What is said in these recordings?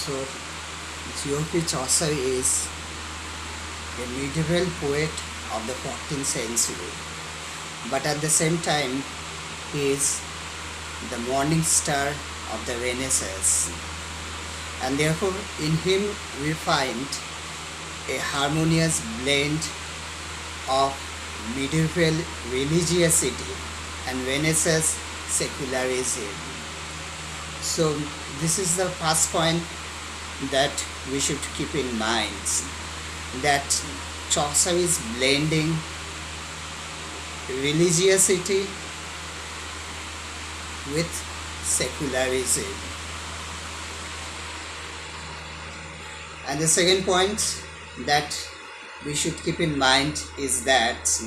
So, Geoffrey Chaucer is a medieval poet of the 14th century, but at the same time, he is the morning star of the Renaissance, and therefore, in him we find a harmonious blend of medieval religiosity and Renaissance secularism. So, this is the first point that we should keep in mind, that Chaucer is blending religiosity with secularism. And the second point that we should keep in mind is that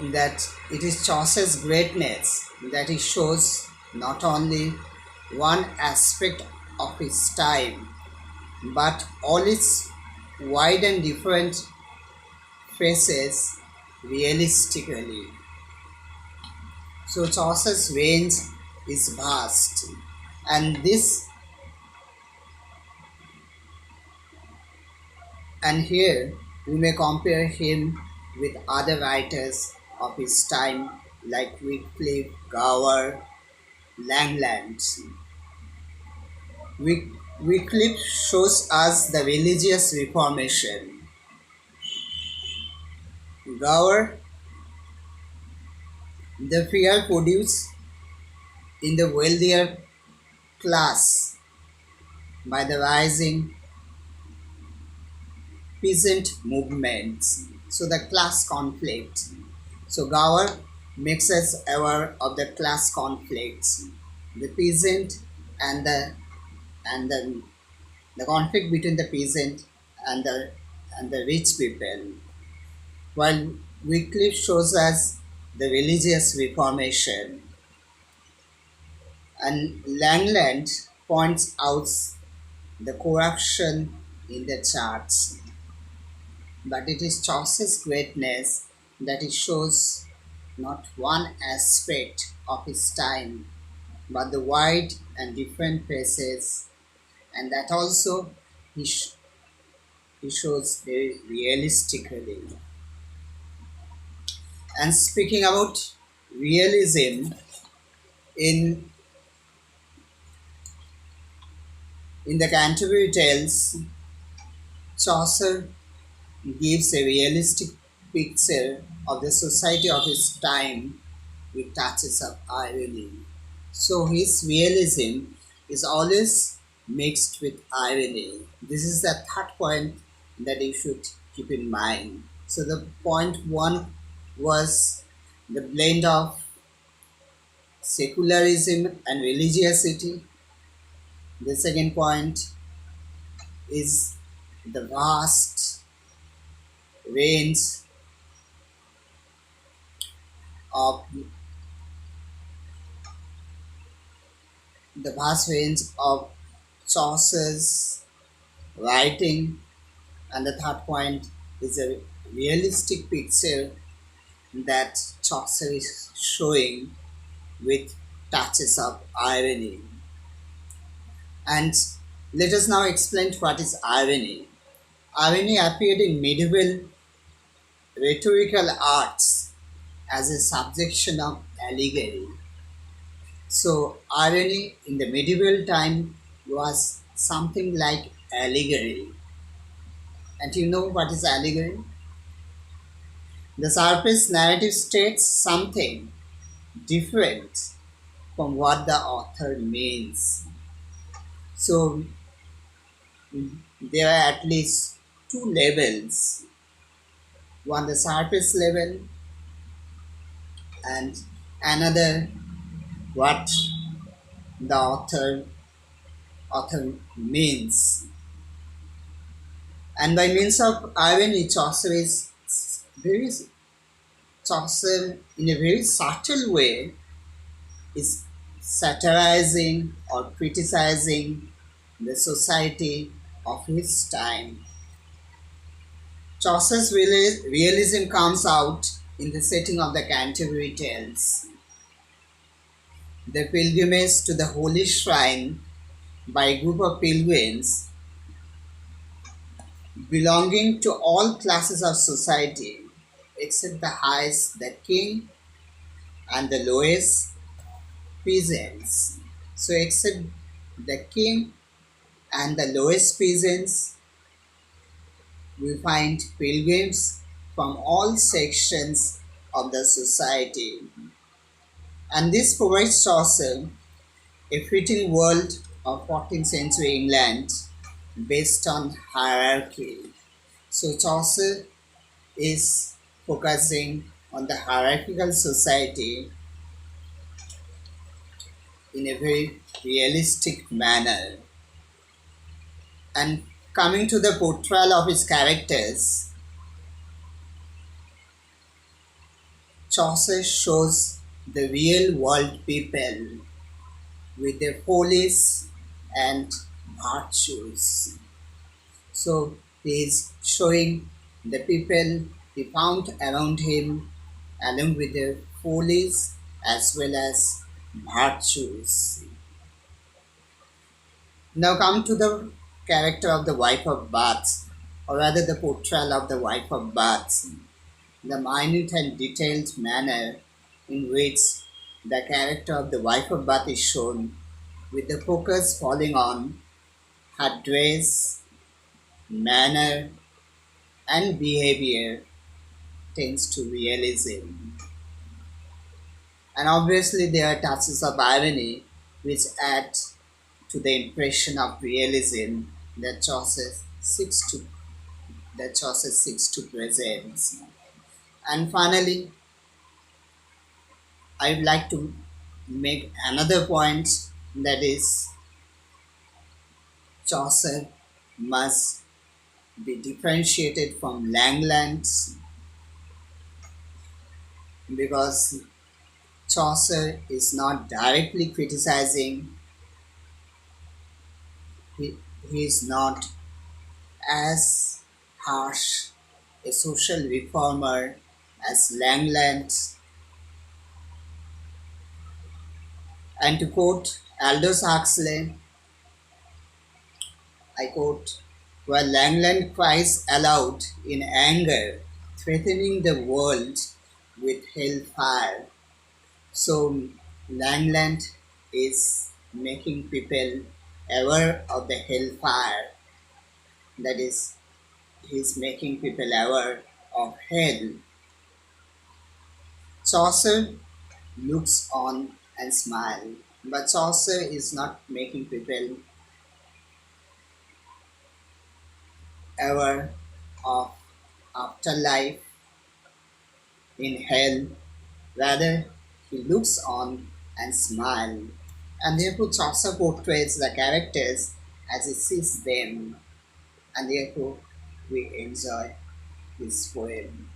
it is Chaucer's greatness that he shows not only one aspect of his time, but all its wide and different faces realistically. So Chaucer's range is vast, and here we may compare him with other writers of his time like Wycliffe, Gower, Langland. Wycliffe shows us the religious reformation. Gower, the fear produced in the wealthier class by the rising peasant movements. So the class conflict. So Gower makes us aware of the class conflicts, the peasant and the conflict between the peasant and the rich people, while Wycliffe shows us the religious reformation, and Langland points out the corruption in the church. But it is Chaucer's greatness that he shows not one aspect of his time, but the wide and different faces, and that also he shows very realistically. And speaking about realism, in the Canterbury Tales, Chaucer gives a realistic picture of the society of his time with touches of irony. So his realism is always mixed with irony. This is the third point that you should keep in mind. So the point one was the blend of secularism and religiosity. The second point is the vast range of Chaucer's writing, and the third point is a realistic picture that Chaucer is showing with touches of irony. And let us now explain what is irony. Irony appeared in medieval rhetorical arts as a subjection of allegory. So irony in the medieval time was something like allegory. And you know what is allegory? The surface narrative states something different from what the author means. So there are at least two levels. One, the surface level, and another, what the author means. And by means of irony, Chaucer in a very subtle way is satirizing or criticizing the society of his time. Chaucer's realism comes out in the setting of the Canterbury Tales. The pilgrimage to the holy shrine by a group of pilgrims belonging to all classes of society except the highest, the king, and the lowest, peasants. So, except the king and the lowest peasants, we find pilgrims from all sections of the society. And this provides Chaucer a fitting world of 14th century England based on hierarchy. So Chaucer is focusing on the hierarchical society in a very realistic manner. And coming to the portrayal of his characters, Chaucer shows the real world people with their follies and virtues. So he is showing the people he found around him along with their follies as well as virtues. Now come to the character of the wife of Bath, or rather the portrayal of the wife of Bath, the minute and detailed manner in which the character of the wife of Bath is shown, with the focus falling on her dress, manner, and behavior, tends to realism. And obviously, there are touches of irony which add to the impression of realism that Chaucer seeks to present. And finally, I would like to make another point, that is, Chaucer must be differentiated from Langland because Chaucer is not directly criticizing, he, he is not as harsh a social reformer as Langland. And to quote Aldous Huxley, I quote, "While Langland cries aloud in anger, threatening the world with hellfire." So Langland is making people aware of the hellfire. That is, he's making people aware of hell. Chaucer looks on and smiles, but Chaucer is not making people aware of afterlife in hell. Rather, he looks on and smiles, and therefore Chaucer portrays the characters as he sees them, and therefore we enjoy his poem.